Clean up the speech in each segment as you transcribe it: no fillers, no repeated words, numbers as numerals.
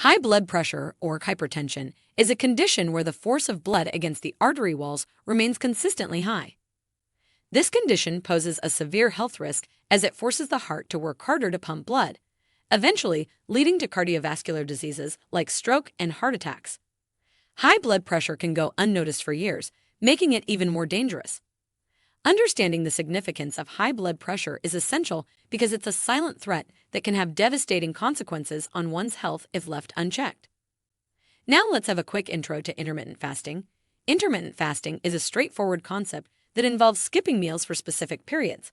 High blood pressure, or hypertension, is a condition where the force of blood against the artery walls remains consistently high. This condition poses a severe health risk as it forces the heart to work harder to pump blood, eventually leading to cardiovascular diseases like stroke and heart attacks. High blood pressure can go unnoticed for years, making it even more dangerous. Understanding the significance of high blood pressure is essential because it's a silent threat that can have devastating consequences on one's health if left unchecked. Now let's have a quick intro to intermittent fasting. Intermittent fasting is a straightforward concept that involves skipping meals for specific periods,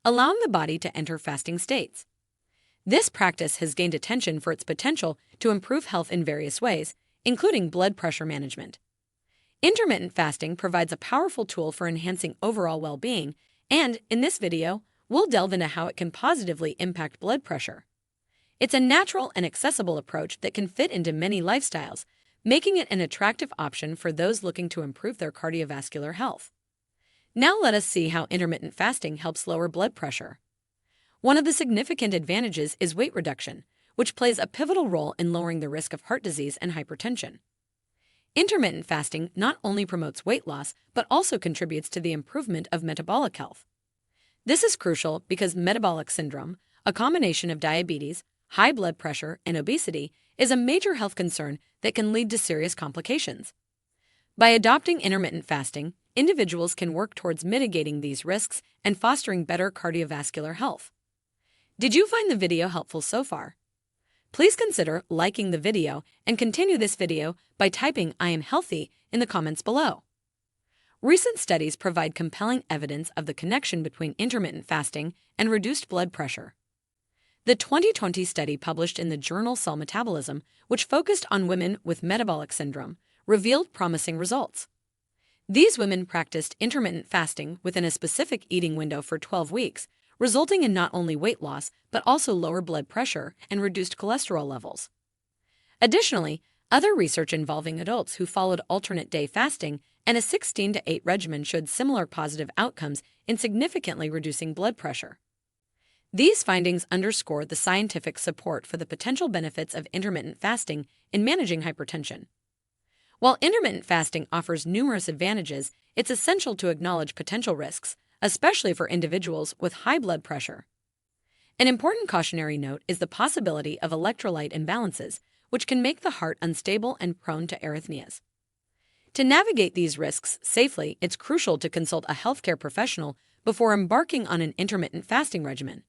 allowing the body to enter fasting states. This practice has gained attention for its potential to improve health in various ways, including blood pressure management. Intermittent fasting provides a powerful tool for enhancing overall well-being, and in this video, we'll delve into how it can positively impact blood pressure. It's a natural and accessible approach that can fit into many lifestyles, making it an attractive option for those looking to improve their cardiovascular health. Now let us see how intermittent fasting helps lower blood pressure. One of the significant advantages is weight reduction, which plays a pivotal role in lowering the risk of heart disease and hypertension. Intermittent fasting not only promotes weight loss, but also contributes to the improvement of metabolic health. This is crucial because metabolic syndrome, a combination of diabetes, high blood pressure, and obesity, is a major health concern that can lead to serious complications. By adopting intermittent fasting, individuals can work towards mitigating these risks and fostering better cardiovascular health. Did you find the video helpful so far? Please consider liking the video and continue this video by typing "I am healthy" in the comments below. Recent studies provide compelling evidence of the connection between intermittent fasting and reduced blood pressure. The 2020 study published in the journal Cell Metabolism, which focused on women with metabolic syndrome, revealed promising results. These women practiced intermittent fasting within a specific eating window for 12 weeks, resulting in not only weight loss, but also lower blood pressure and reduced cholesterol levels. Additionally, other research involving adults who followed alternate day fasting and a 16-8 regimen showed similar positive outcomes in significantly reducing blood pressure. These findings underscore the scientific support for the potential benefits of intermittent fasting in managing hypertension. While intermittent fasting offers numerous advantages, it's essential to acknowledge potential risks, especially for individuals with high blood pressure. An important cautionary note is the possibility of electrolyte imbalances, which can make the heart unstable and prone to arrhythmias. To navigate these risks safely, it's crucial to consult a healthcare professional before embarking on an intermittent fasting regimen.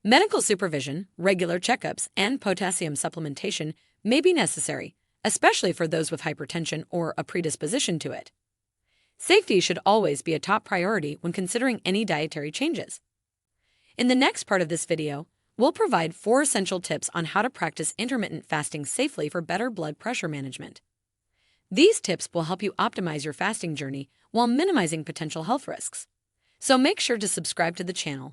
Medical supervision, regular checkups, and potassium supplementation may be necessary, especially for those with hypertension or a predisposition to it. Safety should always be a top priority when considering any dietary changes. In the next part of this video, we'll provide 4 essential tips on how to practice intermittent fasting safely for better blood pressure management. These tips will help you optimize your fasting journey while minimizing potential health risks. So make sure to subscribe to the channel